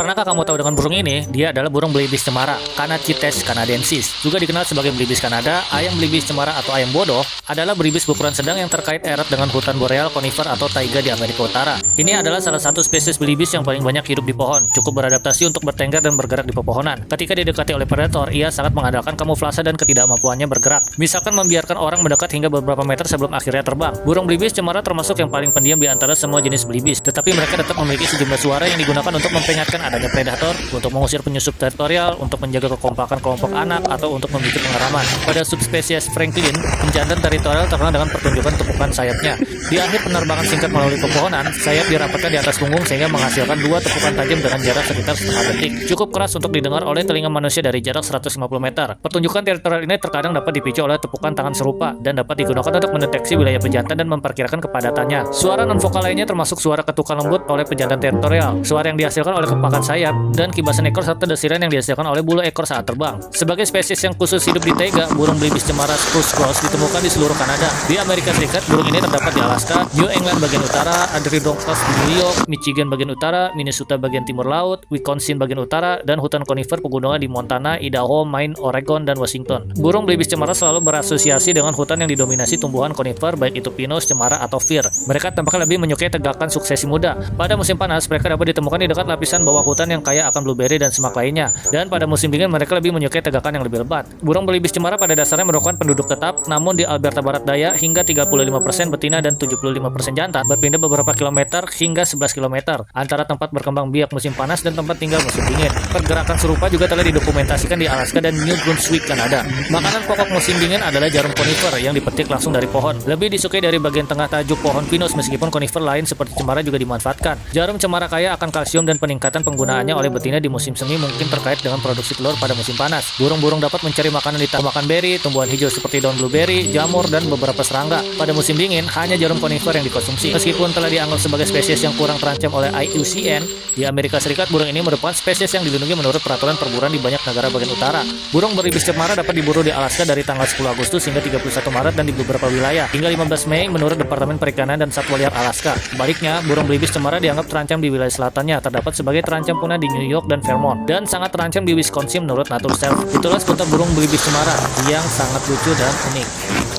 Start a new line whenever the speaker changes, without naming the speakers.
Pernahkah kamu tahu dengan burung ini? Dia adalah burung belibis cemara, Canachites canadensis. Juga dikenal sebagai belibis Kanada, ayam belibis cemara atau ayam bodoh adalah belibis berukuran sedang yang terkait erat dengan hutan boreal, konifer atau taiga di Amerika Utara. Ini adalah salah satu spesies belibis yang paling banyak hidup di pohon, cukup beradaptasi untuk bertengger dan bergerak di pepohonan. Ketika didekati oleh predator, ia sangat mengandalkan kamuflase dan ketidakmampuannya bergerak. Misalkan membiarkan orang mendekat hingga beberapa meter sebelum akhirnya terbang. Burung belibis cemara termasuk yang paling pendiam di antara semua jenis belibis, tetapi mereka tetap memiliki sejumlah suara yang digunakan untuk memperingatkan adanya predator, untuk mengusir penyusup teritorial, untuk menjaga kekompakan kelompok anak, atau untuk membuat pengeraman. Pada subspesies Franklin, penjantan teritorial terkenal dengan pertunjukan tepukan sayapnya. Di akhir penerbangan singkat melalui pepohonan, sayap dirapatkan di atas punggung sehingga menghasilkan dua tepukan tajam dengan jarak sekitar setengah detik. Cukup keras untuk didengar oleh telinga manusia dari jarak 150 meter. Pertunjukan teritorial ini terkadang dapat dipicu oleh tepukan tangan serupa dan dapat digunakan untuk mendeteksi wilayah pejantan dan memperkirakan kepadatannya. Suara non-vokal lainnya termasuk suara ketukan lembut oleh pejantan teritorial, suara yang dihasilkan oleh kepakan sayap, dan kibasan ekor serta desiran yang dihasilkan oleh bulu ekor saat terbang. Sebagai spesies yang khusus hidup di taiga, burung belibis cemara spruce grouse ditemukan di seluruh Kanada. Di Amerika Serikat, burung ini terdapat di Alaska, New England bagian utara, Adirondacks di New York, Michigan bagian utara, Minnesota bagian timur laut, Wisconsin bagian utara, dan hutan konifer pegunungan di Montana, Idaho, Maine, Oregon, dan Washington. Burung belibis cemara selalu berasosiasi dengan hutan yang didominasi tumbuhan konifer, baik itu pinus, cemara, atau fir. Mereka tampaknya lebih menyukai tegakan suksesi muda. Pada musim panas, mereka dapat ditemukan di dekat lapisan bawah hutan yang kaya akan blueberry dan semak lainnya. Dan pada musim dingin, mereka lebih menyukai tegakan yang lebih lebat. Burung belibis cemara pada dasarnya merupakan penduduk tetap, namun di Alberta Barat Daya hingga 35% betina dan 75% jantan berpindah beberapa kilometer hingga 11 kilometer antara tempat berkembang biak musim panas dan tempat tinggal musim dingin. Pergerakan serupa juga telah didokumentasikan di Alaska dan New Brunswick, Kanada. Makanan pokok musim dingin adalah jarum konifer yang dipetik langsung dari pohon. Lebih disukai dari bagian tengah tajuk pohon pinus, meskipun konifer lain seperti cemara juga dimanfaatkan. Jarum cemara kaya akan kalsium dan peningkatan penggunaannya oleh betina di musim semi mungkin terkait dengan produksi telur pada musim panas. Burung-burung dapat mencari makanan di makan beri, tumbuhan hijau seperti daun blueberry, jamur, dan beberapa serangga. Pada musim dingin, hanya jarum konifer yang dikonsumsi. Meskipun telah dianggap sebagai spesies yang kurang terancam oleh IUCN, di Amerika Serikat burung ini merupakan spesies yang dilindungi menurut peraturan perburuan di banyak negara bagian utara. Burung belibis cemara dapat diburu di Alaska dari tanggal 10 Agustus hingga 31 Maret dan di beberapa wilayah hingga 15 Mei menurut Departemen Perikanan dan Satwa Liar Alaska. Sebaliknya, burung belibis cemara dianggap terancam di wilayah selatannya, terdapat sebagai terancam punah di New York dan Vermont, dan sangat terancam di Wisconsin menurut Naturself. Itulah seputar burung belibis cemara yang sangat lucu dan unik.